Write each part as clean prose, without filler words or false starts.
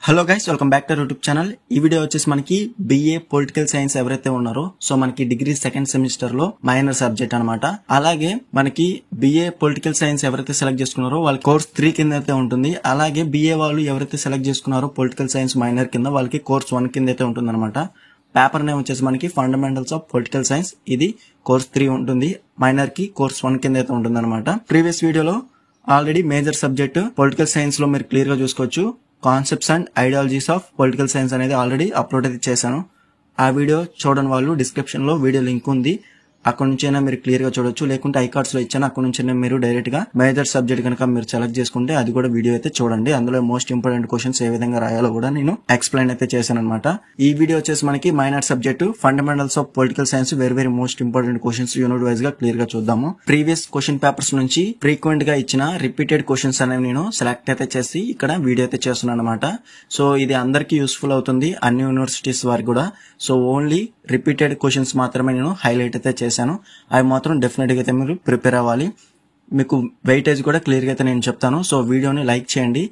Hello guys, welcome back to YouTube channel. ఈ video వచ్చేసి మనకి BA పొలిటికల్ సైన్స్ ఎవరైతే ఉన్నారో సో మనకి డిగ్రీ సెకండ్ సెమిస్టర్ లో మైనర్ సబ్జెక్ట్ అనమాట. అలాగే మనకి BA పొలిటికల్ సైన్స్ ఎవరైతే సెలెక్ట్ చేసుకున్నారో వాళ్ళ కోర్స్ 3 కింద అయితే ఉంటుంది. అలాగే BA వాళ్ళు ఎవరైతే సెలెక్ట్ చేసుకున్నారో పొలిటికల్ సైన్స్ మైనర్ కింద వాళ్ళకి కోర్స్ 1 కింద అయితే ఉంటుంది అనమాట. పేపర్ నేమ్ వచ్చేసి మనకి ఫండమెంటల్స్ ఆఫ్ పొలిటికల్ సైన్స్, ఇది కోర్స్ 3 ఉంటుంది. మైనర్ కి కోర్స్ 1 కింద అయితే ఉంటుంది అనమాట. ప్రీవియస్ వీడియోలో already major subject political science లో మీరు క్లియర్ గా చూసుకోవచ్చు. Concepts and ideologies of political science అనేది ఆల్రెడీ అప్లోడ్ అయితే చేశాను. ఆ వీడియో చూడని వాళ్ళు డిస్క్రిప్షన్ లో వీడియో లింక్ ఉంది, అక్కడ నుంచైనా మీరు క్లియర్ గా చూడొచ్చు. లేకుంటే ఐకార్డ్స్ లో ఇచ్చాను, అక్కడ నుంచైనా మీరు డైరెక్ట్ గా మేజర్ సబ్జెక్ట్ కనుక మీరు సెలెక్ట్ చేసుకుంటే అది కూడా వీడియో అయితే చూడండి. అందులో మోస్ట్ ఇంపార్టెంట్ క్వశ్చన్స్ ఏ విధంగా రాయాలో కూడా నేను ఎక్స్ప్లెయిన్ అయితే చేశాను అనమాట. ఈ వీడియో వచ్చేసి మనకి minor subject fundamentals of political science very most important questions unit wise గా క్లియర్ గా చూద్దాము. ప్రీవియస్ క్వశ్చన్ పేపర్స్ నుంచి ఫ్రీక్వెంట్ గా ఇచ్చిన రిపీటెడ్ క్వశ్చన్స్ అనేవి నేను సెలెక్ట్ అయితే చేసి ఇక్కడ వీడియో అయితే చేస్తున్నాను అనమాట. సో ఇది అందరికీ యూస్ఫుల్ అవుతుంది, అన్ని యూనివర్సిటీస్ వారికి కూడా. సో ఓన్లీ రిపీటెడ్ క్వశ్చన్స్ మాత్రమే నేను హైలైట్ అయితే చేశాను. అవి మాత్రం డెఫినెట్ గా అయితే మీరు ప్రిపేర్ అవ్వాలి. మీకు వెయిటేజ్ కూడా క్లియర్ గా అయితే నేను చెప్తాను. సో వీడియోని లైక్ చేయండి,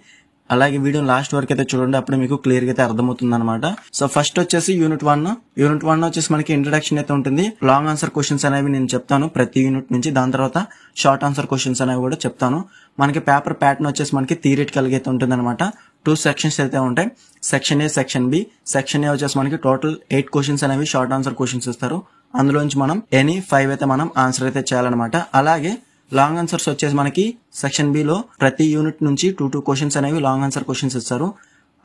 అలాగే వీడియో లాస్ట్ వరకు అయితే చూడండి, అప్పుడు మీకు క్లియర్ గా అయితే అర్థమవుతుంది అనమాట. సో ఫస్ట్ వచ్చేసి యూనిట్ 1 వచ్చేసి మనకి ఇంట్రడక్షన్ అయితే ఉంటుంది. లాంగ్ ఆన్సర్ క్వశ్చన్స్ అనేవి నేను చెప్తాను ప్రతి యూనిట్ నుంచి. దాని తర్వాత షార్ట్ ఆన్సర్ క్వశ్చన్స్ అనేవి కూడా చెప్తాను. మనకి పేపర్ ప్యాటర్న్ వచ్చేసి మనకి థియరిటికల్ గా అయితే ఉంటుంది అనమాట. 2 సెక్షన్స్ అయితే ఉంటాయి, section A, section B. Section A వచ్చేసి మనకి టోటల్ 8 క్వశ్చన్స్ అనేవి షార్ట్ ఆన్సర్ క్వశ్చన్స్ ఇస్తారు. అందులోంచి మనం ఎనీ 5 అయితే మనం ఆన్సర్ అయితే చేయాలన్నమాట. అలాగే లాంగ్ ఆన్సర్స్ వచ్చేసి మనకి సెక్షన్ బి లో ప్రతి యూనిట్ నుంచి 2 క్వశ్చన్స్ అనేవి లాంగ్ ఆన్సర్ క్వశ్చన్స్ ఇస్తారు.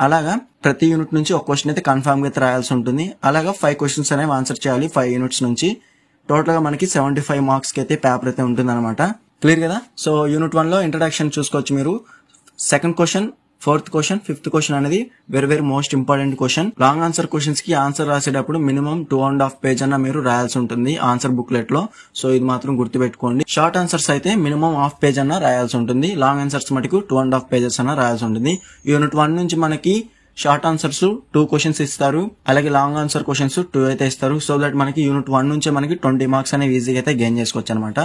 అలాగా ప్రతి యూనిట్ నుంచి ఒక క్వశ్చన్ అయితే కన్ఫర్మ్ గా అయితే రాయాల్సి ఉంటుంది. అలాగా 5 క్వశ్చన్స్ అనేవి ఆన్సర్ చేయాలి 5 యూనిట్స్ నుంచి. టోటల్ గా మనకి 75 మార్క్స్ కి అయితే పేపర్ అయితే ఉంటుంది అనమాట. క్లియర్ కదా? సో యూనిట్ 1 లో ఇంట్రడక్షన్ చూసుకోవచ్చు మీరు. Second question, 4th question, 5th question అనేది very most important question. Long answer questions కి ఆన్సర్ రాసేటప్పుడు మినిమం 2.5 పేజ్ అన్న మీరు రాయాల్సి ఉంటుంది ఆన్సర్ బుక్లెట్ లో. సో ఇది మాత్రం గుర్తుపెట్టుకోండి. షార్ట్ ఆన్సర్స్ అయితే మినిమం 1/2 పేజ్ అన్న రాయాల్సి ఉంటుంది. లాంగ్ ఆన్సర్స్ మటుకు 2.5 పేజెస్ అన్న రాయాల్సి ఉంటుంది. యూనిట్ 1 నుంచి మనకి షార్ట్ ఆన్సర్స్ 2 క్వశ్చన్స్ ఇస్తారు, అలాగే లాంగ్ ఆన్సర్ క్వశ్చన్స్ 2 అయితే ఇస్తారు. సో దట్ మనకి యూనిట్ 1 నుంచే మనకి 20 మార్క్స్ అనేవి ఈజీగా అయితే గెయిన్ చేసుకోవచ్చు అనమాట.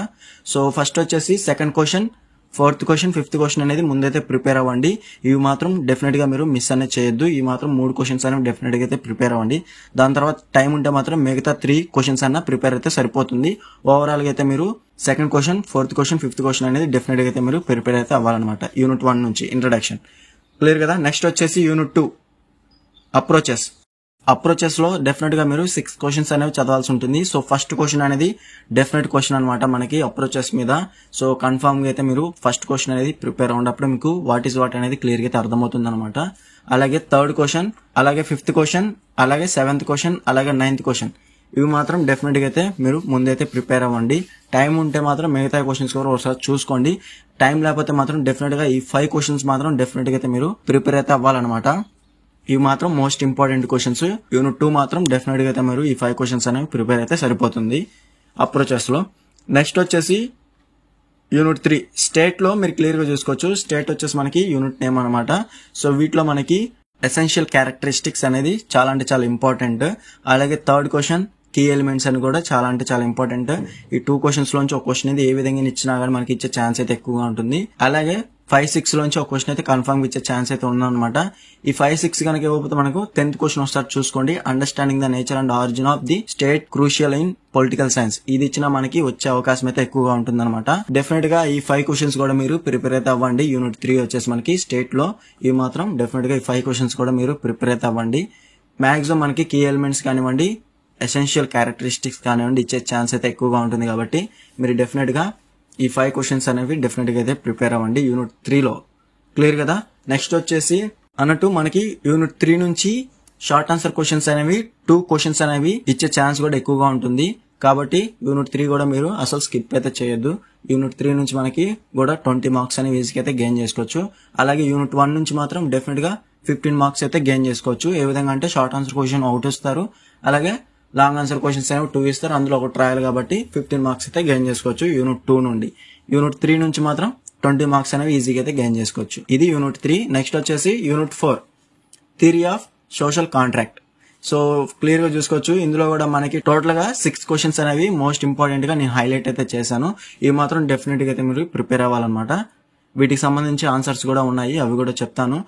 సో ఫస్ట్ వచ్చేసి second question, 4th question, 5th question అనేది ముందైతే ప్రిపేర్ అవ్వండి. ఇవి మాత్రం డెఫినెట్ గా మీరు మిస్ అనేది చేయొద్దు. ఇవి మాత్రం 3 క్వశ్చన్స్ అనేవి డెఫినెట్ గా అయితే ప్రిపేర్ అవ్వండి. దాని తర్వాత టైం ఉంటే మాత్రం మిగతా 3 క్వశ్చన్స్ అన్న ప్రిపేర్ అయితే సరిపోతుంది. ఓవరాల్ గా అయితే మీరు second question, 4th question, 5th question అనేది డెఫినెట్ గా అయితే మీరు ప్రిపేర్ అయితే అవ్వాలన్నమాట యూనిట్ 1 నుంచి ఇంట్రడక్షన్. క్లియర్ కదా? నెక్స్ట్ వచ్చేసి యూనిట్ 2 అప్రోచెస్ లో డెఫినెట్ గా మీరు 6 క్వశ్చన్స్ అనేవి చదవాల్సి ఉంటుంది. సో ఫస్ట్ క్వశ్చన్ అనేది డెఫినెట్ క్వశ్చన్ అనమాట మనకి అప్రోచెస్ మీద. సో కన్ఫర్మ్ గా అయితే మీరు ఫస్ట్ క్వశ్చన్ అనేది ప్రిపేర్ అవ్వడప్పుడు మీకు వాట్ ఈస్ వాట్ అనేది క్లియర్ గా అయితే అర్థమవుతుంది అనమాట. అలాగే 3rd క్వశ్చన్, అలాగే 5th క్వశ్చన్, అలాగే 7th క్వశ్చన్, అలాగే 9th క్వశ్చన్, ఇవి మాత్రం డెఫినెట్ గా అయితే మీరు ముందైతే ప్రిపేర్ అవ్వండి. టైం ఉంటే మాత్రం మిగతా క్వశ్చన్స్ కూడా ఒకసారి చూసుకోండి. టైం లేకపోతే మాత్రం డెఫినెట్ గా ఈ 5 క్వశ్చన్స్ మాత్రం డెఫినెట్ గా అయితే మీరు ప్రిపేర్ అయితే అవ్వాలన్నమాట. ఇవి మాత్రం మోస్ట్ ఇంపార్టెంట్ క్వశ్చన్స్. యూనిట్ 2 మాత్రం డెఫినెట్ గా అయితే మీరు ఈ 5 క్వశ్చన్స్ అనేవి ప్రిపేర్ అయితే సరిపోతుంది అప్రోచెస్ లో. నెక్స్ట్ వచ్చేసి యూనిట్ 3 స్టేట్ లో మీరు క్లియర్ గా చూసుకోవచ్చు. స్టేట్ వచ్చేసి మనకి యూనిట్ నేమ్ అనమాట. సో వీటిలో మనకి ఎసెన్షియల్ క్యారెక్టరిస్టిక్స్ అనేది చాలా అంటే చాలా ఇంపార్టెంట్. అలాగే 3rd క్వశ్చన్, కీ ఎలిమెంట్స్ అని కూడా చాలా అంటే చాలా ఇంపార్టెంట్. ఈ 2 క్వశ్చన్స్ లోంచి ఒక క్వశ్చన్ అనేది ఏ విధంగా ఇచ్చినా కానీ మనకి ఇచ్చే ఛాన్స్ అయితే ఎక్కువగా ఉంటుంది. అలాగే 5, 6 లోంచి ఒక క్వశ్చన్ అయితే కన్ఫర్మ్ ఇచ్చే ఛాన్స్ అయితే ఉందన్నమాట. ఈ 5, 6 కనుక ఇవ్వకపోతే మనకు 10th క్వశ్చన్ వస్తారు చూసుకోండి. Understanding the nature and origin of the state crucial in political science, ఇది ఇచ్చినా మనకి వచ్చే అవకాశం అయితే ఎక్కువగా ఉంటుంది అనమాట. డెఫినెట్ గా ఈ 5 క్వశ్చన్స్ కూడా మీరు ప్రిపేర్ అయితే అవ్వండి. యూనిట్ 3 వచ్చేసి మనకి స్టేట్ లో ఇవి మాత్రం డెఫినెట్ గా ఈ 5 క్వశ్చన్స్ కూడా మీరు ప్రిపేర్ అయితే అవ్వండి. మాక్సిమం మనకి కీ ఎలిమెంట్స్ కానివ్వండి, ఎసెన్షియల్ క్యారెక్టరిస్టిక్స్ కానివ్వండి ఇచ్చే ఛాన్స్ అయితే ఎక్కువగా ఉంటుంది. కాబట్టి మీరు డెఫినెట్ గా ఈ 5 క్వశ్చన్స్ అనేవి డెఫినెట్ గా అయితే ప్రిపేర్ అవ్వండి యూనిట్ 3 లో. క్లియర్ కదా? నెక్స్ట్ వచ్చేసి అన్నట్టు మనకి యూనిట్ 3 నుంచి షార్ట్ ఆన్సర్ క్వశ్చన్స్ అనేవి 2 క్వశ్చన్స్ అనేవి ఇచ్చే ఛాన్స్ కూడా ఎక్కువగా ఉంటుంది. కాబట్టి యూనిట్ 3 కూడా మీరు అసలు స్కిప్ అయితే చేయొద్దు. యూనిట్ 3 నుంచి మనకి కూడా 20 మార్క్స్ అనేవి ఈజీగా అయితే గెయిన్ చేసుకోవచ్చు. అలాగే యూనిట్ 1 నుంచి మాత్రం డెఫినెట్ గా 15 మార్క్స్ అయితే గెయిన్ చేసుకోవచ్చు. ఏ విధంగా అంటే షార్ట్ ఆన్సర్ క్వశ్చన్ ఒకటి ఇస్తారు, అలాగే లాంగ్ ఆన్సర్ క్వశ్చన్స్ అనేవి 2 ఇస్తారు, అందులో ఒక ట్రయల్ కాబట్టి 15 మార్క్స్ అయితే గెయిన్ చేసుకోవచ్చు యూనిట్ 2 నుండి. యూనిట్ 3 నుంచి మాత్రం 20 మార్క్స్ అనేవి ఈజీగా అయితే గెయిన్ చేసుకోవచ్చు. ఇది యూనిట్ 3. నెక్స్ట్ వచ్చేసి unit 4 theory of social contract. So clear గా చూసుకోవచ్చు. ఇందులో కూడా మనకి టోటల్ గా 6 క్వశ్చన్స్ అనేవి మోస్ట్ ఇంపార్టెంట్ గా నేను హైలైట్ అయితే చేశాను. ఇవి మాత్రం డెఫినెట్ గా అయితే మీరు ప్రిపేర్ అవ్వాలన్నమాట. వీటికి సంబంధించి ఆన్సర్స్ కూడా ఉన్నాయి, అవి కూడా చెప్తాను.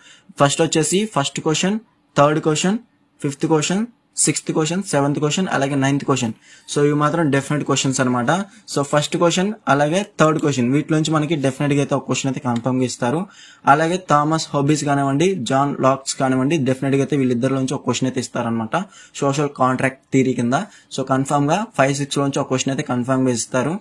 ఫస్ట్ వచ్చేసి first question, third question, fifth question, sixth question, seventh question, అలాగే నైన్త్ క్వశ్చన్. సో ఇవి మాత్రం డెఫినెట్ క్వశ్చన్స్ అనమాట. సో ఫస్ట్ క్వశ్చన్ అలాగే థర్డ్ క్వశ్చన్ వీటిలోంచి మనకి డెఫినెట్ గా అయితే ఒక క్వశ్చన్ అయితే కన్ఫర్మ్ గా ఇస్తారు. అలాగే థామస్ హాబీస్ కానివ్వండి, జాన్ లాక్స్ కానివ్వండి, డెఫినెట్ గా అయితే వీళ్ళిద్దరిలోంచి ఒక క్వశ్చన్ అయితే ఇస్తారనమాట సోషల్ కాంట్రాక్ట్ థియరీ కింద. సో కన్ఫర్మ్ గా 5, 6 లోంచి ఒక క్వశ్చన్ అయితే కన్ఫర్మ్ గా ఇస్తారు.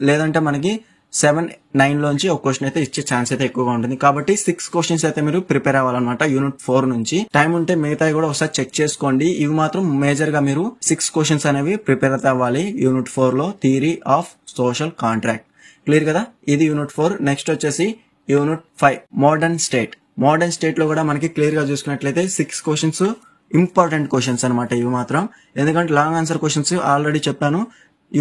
లేదంటే మనకి 7, 9 లోంచి ఒక క్వశ్చన్ అయితే ఇచ్చే ఛాన్స్ అయితే ఎక్కువగా ఉంటుంది. కాబట్టి 6 క్వశ్చన్స్ అయితే మీరు ప్రిపేర్ అవ్వాలన్నమాట యూనిట్ 4 నుంచి. టైం ఉంటే మిగతా కూడా ఒకసారి చెక్ చేసుకోండి. ఇవి మాత్రం మేజర్ గా మీరు 6 క్వశ్చన్స్ అనేవి ప్రిపేర్ అయితే అవ్వాలి యూనిట్ 4 లో, theory of social contract. Clear కదా, ఇది యూనిట్ 4. నెక్స్ట్ వచ్చేసి unit 5 modern state. Modern state లో కూడా మనకి క్లియర్ గా చూసుకున్నట్లయితే 6 క్వశ్చన్స్ ఇంపార్టెంట్ క్వశ్చన్స్ అనమాట ఇవి మాత్రం. ఎందుకంటే లాంగ్ ఆన్సర్ క్వశ్చన్స్ ఆల్రెడీ చెప్పాను.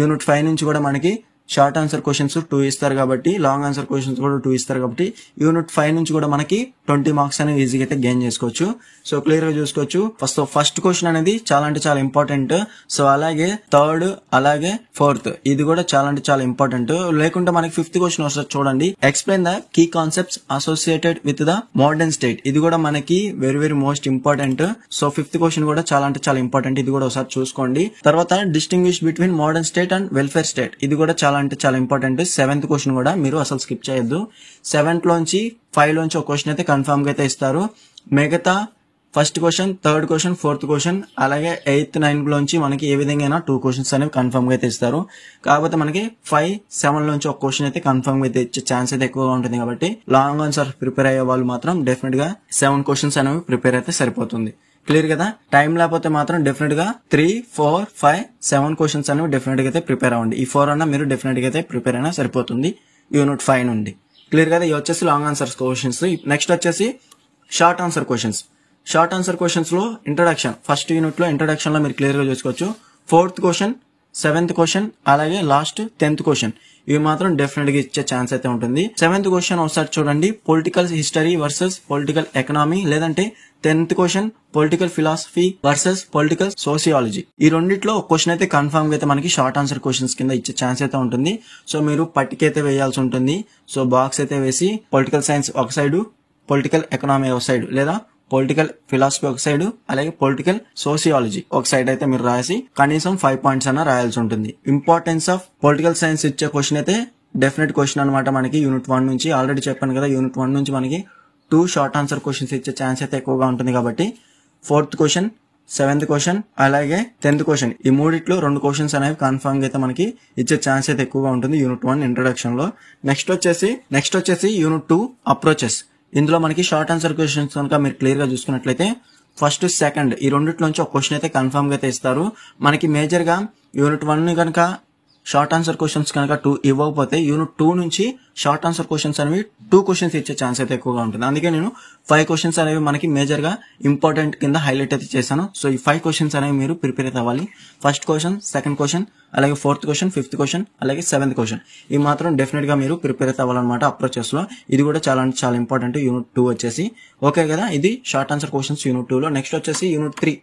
యూనిట్ 5 నుంచి కూడా మనకి షార్ట్ ఆన్సర్ క్వశ్చన్స్ 2 ఇస్తారు కాబట్టి, లాంగ్ ఆన్సర్ క్వశ్చన్స్ కూడా 2 ఇస్తారు కాబట్టి యూనిట్ 5 నుంచి కూడా మనకి 20 మార్క్స్ అనేవి ఈజీగా అయితే గెయిన్ చేసుకోవచ్చు. సో క్లియర్ గా చూసుకోవచ్చు. ఫస్ట్ క్వశ్చన్ అనేది చాలా అంటే చాలా ఇంపార్టెంట్. సో అలాగే థర్డ్, అలాగే ఫోర్త్, ఇది కూడా చాలా అంటే చాలా ఇంపార్టెంట్. లేకుంటే మనకి 5th క్వశ్చన్ వస్తుంది చూడండి, explain the key concepts associated with the modern state. ఇది కూడా మనకి very very most important. So 5th question కూడా చాలా అంటే చాలా ఇంపార్టెంట్, ఇది కూడా ఒకసారి చూసుకోండి. తర్వాత distinguish between modern state and welfare state, ఇది కూడా చాలా అంటే చాలా ఇంపార్టెంట్. 7th క్వశ్చన్ కూడా మీరు అసలు స్కిప్ చేయొద్దు. 7th లోంచి 5 లోంచి ఒక క్వశ్చన్ అయితే కన్ఫర్మ్ గా అయితే ఇస్తారు. మిగతా first question, third question, fourth question, అలాగే 8th, 9th లోంచి మనకి ఏ విధంగా 2 క్వశ్చన్స్ అనేవి కన్ఫర్మ్ గా అయితే ఇస్తారు. కాకపోతే మనకి 5, 7 లోంచి ఒక క్వశ్చన్ అయితే కన్ఫర్మ్ గా అయితే ఇచ్చే ఛాన్స్ అయితే ఎక్కువగా ఉంటుంది. కాబట్టి లాంగ్ ఆన్సర్ ప్రిపేర్ అయ్యే వాళ్ళు మాత్రం డెఫినెట్ గా 7 క్వశ్చన్స్ అనేవి ప్రిపేర్ అయితే సరిపోతుంది. క్లియర్ కదా, టైం లేకపోతే మాత్రం డెఫినెట్ గా 3, 4, 5, 7 క్వశ్చన్స్ అనేవి డెఫినెట్ గా అయితే ప్రిపేర్ అవ్వండి. ఈ 4 అన్నా మీరు డెఫినెట్ గా అయితే ప్రిపేర్ అయినా సరిపోతుంది యూనిట్ 5 నుండి. క్లియర్ కదా, ఇవి వచ్చేసి లాంగ్ ఆన్సర్ క్వశ్చన్స్. నెక్స్ట్ వచ్చేసి short answer questions. Short answer questions లో ఇంట్రొడక్షన్, ఫస్ట్ యూనిట్ లో ఇంట్రొడక్షన్ లో మీరు క్లియర్ గా చూసుకోవచ్చు. 4th క్వశ్చన్, 7th క్వశ్చన్, అలాగే లాస్ట్ 10th క్వశ్చన్, ఇవి మాత్రం డెఫినెట్ గా ఇచ్చే ఛాన్స్ అయితే ఉంటుంది. 7th క్వశ్చన్ ఒకసారి చూడండి, political history versus political economy, లేదంటే 10th question political philosophy versus political sociology. ఈ రెండిట్లో ఒక క్వశ్చన్ అయితే కన్ఫర్మ్ గా అయితే మనకి షార్ట్ ఆన్సర్ క్వశ్చన్స్ కింద ఇచ్చే ఛాన్స్ అయితే ఉంటుంది. సో మీరు పట్టికైతే వేయాల్సి ఉంటుంది. సో బాక్స్ అయితే వేసి పొలిటికల్ సైన్స్ ఒక సైడ్, పొలిటికల్ ఎకనామీ ఒక సైడ్, లేదా పొలిటికల్ ఫిలాసఫీ ఒక సైడ్, అలాగే పొలిటికల్ సోషియాలజీ ఒక సైడ్ అయితే మీరు రాసి కనీసం 5 పాయింట్స్ అన్న రాయాల్సి ఉంటుంది. ఇంపార్టెన్స్ ఆఫ్ పొలిటికల్ సైన్స్ ఇచ్చే క్వశ్చన్ అయితే డెఫినెట్ క్వశ్చన్ అనమాట మనకి యూనిట్ 1 నుంచి. ఆల్రెడీ చెప్పాను కదా, యూనిట్ 1 నుంచి మనకి 2 షార్ట్ ఆన్సర్ క్వశ్చన్స్ ఇచ్చే ఛాన్స్ అయితే ఎక్కువగా ఉంటుంది. కాబట్టి 4th క్వశ్చన్, 7th క్వశ్చన్, అలాగే 10th క్వశ్చన్, ఈ మూడిట్లో 2 క్వశ్చన్స్ అనేవి కన్ఫర్మ్ గా అయితే మనకి ఇచ్చే ఛాన్స్ అయితే ఎక్కువగా ఉంటుంది యూనిట్ 1 ఇంట్రొడక్షన్ లో. నెక్స్ట్ వచ్చేసి యూనిట్ 2 అప్రోచెస్. ఇందులో మనకి షార్ట్ ఆన్సర్ క్వశ్చన్స్ కనుక మీరు క్లియర్ గా చూసుకున్నట్లయితే ఫస్ట్, సెకండ్, ఈ రెండిట్లోంచి ఒక క్వశ్చన్ అయితే కన్ఫర్మ్ గా అయితే ఇస్తారు. మనకి మేజర్ గా యూనిట్ 1 కనుక షార్ట్ ఆన్సర్ క్వశ్చన్స్ కనుక 2 ఇవ్వకపోతే యూనిట్ 2 నుంచి షార్ట్ ఆన్సర్ క్వశ్చన్స్ అనేవి 2 క్వశ్చన్స్ ఇచ్చే ఛాన్స్ అయితే ఎక్కువగా ఉంటుంది. అందుకే నేను 5 క్వశ్చన్స్ అనేవి మనకి మేజర్ గా ఇంపార్టెంట్ కింద హైలైట్ అయితే చేశాను. సో ఈ 5 క్వశ్చన్స్ అనేవి మీరు ప్రిపేర్ అయితే అవ్వాలి. ఫస్ట్ క్వశ్చన్, సెకండ్ క్వశ్చన్, అలాగే 4th క్వశ్చన్, 5th క్వశ్చన్, అలాగే 7th క్వశ్చన్, ఇవి మాత్రం డెఫినెట్ గా మీరు ప్రిపేర్ అయితే అవ్వాలన్నమాట అప్రోచెస్ లో. ఇది కూడా చాలా అంటే చాలా ఇంపార్టెంట్ యూనిట్ 2 వచ్చేసి. ఓకే కదా, ఇది షార్ట్ ఆన్సర్ క్వశ్చన్స్ యూనిట్ 2 లో. నెక్స్ట్ వచ్చేసి యూనిట్ 3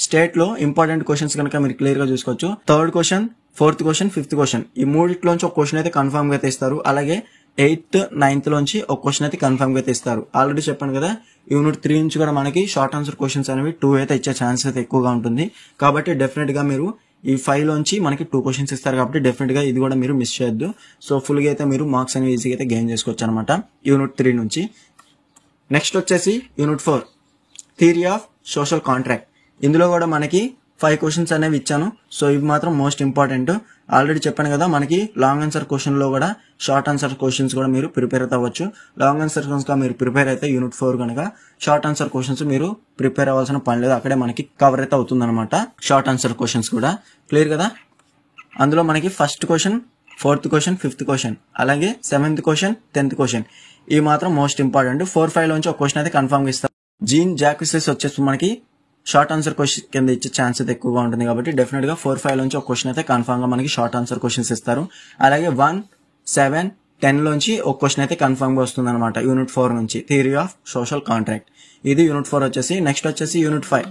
స్టేట్ లో ఇంపార్టెంట్ క్వశ్చన్స్ కనుక మీరు క్లియర్ గా చూసుకోవచ్చు. 3rd question, 4th question, 5th question, ఈ మూడిట్లోంచి ఒక క్వశ్చన్ అయితే కన్ఫర్మ్ గా అయితే ఇస్తారు. అలాగే 8th, 9th లోంచి ఒక క్వశ్చన్ అయితే కన్ఫర్మ్ గా అయితే ఇస్తారు. ఆల్రెడీ చెప్పాను కదా, యూనిట్ 3 నుంచి కూడా మనకి షార్ట్ ఆన్సర్ క్వశ్చన్స్ అనేవి 2 అయితే ఇచ్చే ఛాన్స్ అయితే ఎక్కువగా ఉంటుంది. కాబట్టి డెఫినెట్ గా మీరు ఈ 5 లోంచి మనకి 2 క్వశ్చన్స్ ఇస్తారు. కాబట్టి డెఫినెట్ గా ఇది కూడా మీరు మిస్ చేయొద్దు. సో ఫుల్ గా అయితే మీరు మార్క్స్ అనేవి ఈజీగా అయితే గెయిన్ చేసుకోవచ్చు అనమాట యూనిట్ 3 నుంచి. నెక్స్ట్ వచ్చేసి unit 4 theory of social contract. ఇందులో కూడా మనకి 5 క్వశ్చన్స్ అనేవి ఇచ్చాను. సో ఇవి మాత్రం మోస్ట్ ఇంపార్టెంట్. ఆల్రెడీ చెప్పాను కదా, మనకి లాంగ్ ఆన్సర్ క్వశ్చన్ లో కూడా షార్ట్ ఆన్సర్ క్వశ్చన్స్ కూడా మీరు ప్రిపేర్ అయితే అవ్వచ్చు. లాంగ్ ఆన్సర్ కనుక మీరు ప్రిపేర్ అయితే యూనిట్ 4 కనుక షార్ట్ ఆన్సర్ క్వశ్చన్స్ మీరు ప్రిపేర్ అవ్వాల్సిన పని లేదు, అక్కడే మనకి కవర్ అయితే అవుతుంది అనమాట షార్ట్ ఆన్సర్ క్వశ్చన్స్ కూడా. క్లియర్ కదా, అందులో మనకి first question, 4th question, 5th question, అలాగే 7th క్వశ్చన్, 10th క్వశ్చన్, ఇవి మాత్రం మోస్ట్ ఇంపార్టెంట్. 4, 5 లోంచి ఒక క్వశ్చన్ అయితే కన్ఫర్మ్ గా ఇస్తారు. జీన్ జాక్విస్ వచ్చేసి మనకి షార్ట్ ఆన్సర్ క్వశ్చన్ కింద ఇచ్చే ఛాన్స్ అయితే ఎక్కువగా ఉంటుంది. కాబట్టి డెఫినెట్ గా 4, 5 లోంచి ఒక క్వశ్చన్ అయితే కన్ఫర్మ్ గా మనకి షార్ట్ ఆన్సర్ క్వశ్చన్స్ ఇస్తారు. అలాగే 1, 7, 10 లోంచి ఒక క్వశ్చన్ అయితే కన్ఫర్మ్ గా వస్తుంది అనమాట యూనిట్ 4 నుంచి థియరీ ఆఫ్ సోషల్ కాంట్రాక్ట్. ఇది యూనిట్ 4 వచ్చేసి. నెక్స్ట్ వచ్చేసి unit 5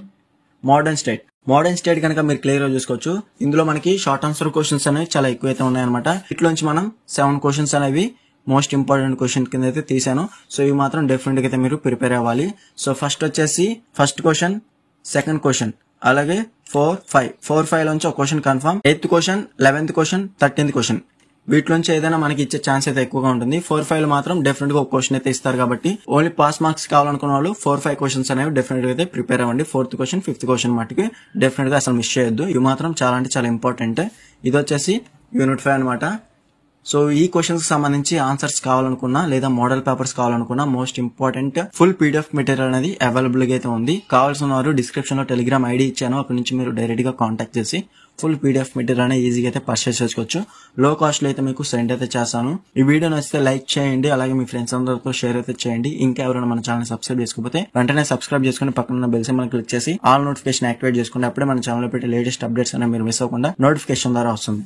modern state. Modern state కనుక మీరు క్లియర్ గా చూసుకోవచ్చు. ఇందులో మనకి షార్ట్ ఆన్సర్ క్వశ్చన్స్ అనేవి చాలా ఎక్కువ అయితే ఉన్నాయన్నమాట. ఇట్లోంచి మనం 7 క్వశ్చన్స్ అనేవి మోస్ట్ ఇంపార్టెంట్ క్వశ్చన్ కింద అయితే తీసాను. సో ఇవి మాత్రం డెఫినెట్ గా అయితే మీరు ప్రిపేర్ అవ్వాలి. సో ఫస్ట్ వచ్చేసి ఫస్ట్ క్వశ్చన్, సెకండ్ క్వశ్చన్, అలాగే 4-5 లోంచి ఒక question confirm, 8th question, 11th question, 13th question వీటిలోంచి ఏదైనా మనకి ఇచ్చే ఛాన్స్ అయితే ఎక్కువగా ఉంటుంది. 4-5 లో మాత్రం డెఫినెట్ గా ఒక క్వశ్చన్ అయితే ఇస్తారు కాబట్టి ఓన్లీ పాస్ మార్క్స్ కావాలనుకున్న వాళ్ళు 4-5 క్వశ్చన్స్ అనేవి డెఫినెట్ గా అయితే ప్రిపేర్ అవ్వండి. 4th క్వశ్చన్, 5th క్వశ్చన్ మటుకి డెఫినెట్ గా అసలు మిస్ చేయొద్దు. ఇవి మాత్రం చాలా అంటే చాలా ఇంపార్టెంట్. ఇది వచ్చేసి యూనిట్ 5 అనమాట. సో ఈ క్వశ్చన్స్ కి సంబంధించి ఆన్సర్స్ కావాలనుకున్నా లేదా మోడల్ పేపర్స్ కావాలనుకున్నా most important full PDF material అనేది అవైలబుల్ గా అయితే ఉంది. కావాల్సిన వారు డిస్క్రిప్షన్ లో టెలిగ్రామ్ ఐడి ఇచ్చాను, అక్కడి నుంచి మీరు డైరెక్ట్ గా కాంటాక్ట్ చేసి ఫుల్ పీడిఎఫ్ మెటీరియల్ అనేది ఈజీగా అయితే పర్చేస్ చేసుకోవచ్చు. లో కాస్ట్ లో అయితే మీకు సెండ్ అయితే చేస్తాను. ఈ వీడియో నచ్చితే లైక్ చేయండి, అలాగే మీ ఫ్రెండ్స్ అందరితో షేర్ అయితే చేయండి. ఇంకా ఎవరైనా మన ఛానల్ సబ్స్క్రైబ్ చేసుకోకపోతే వెంటనే సబ్స్క్రైబ్ చేసుకుని పక్కన బెల్ సింబల్ క్లిక్ చేసి ఆల్ నోటిఫికేషన్ యాక్టివేట్ చేసుకుంటే అప్పుడే మన ఛానల్ లో పెట్టే లేటెస్ట్ అప్డేట్స్ అనేవి మీరు మిస్ అవ్వకుండా నోటిఫికేషన్ ద్వారా వస్తుంది.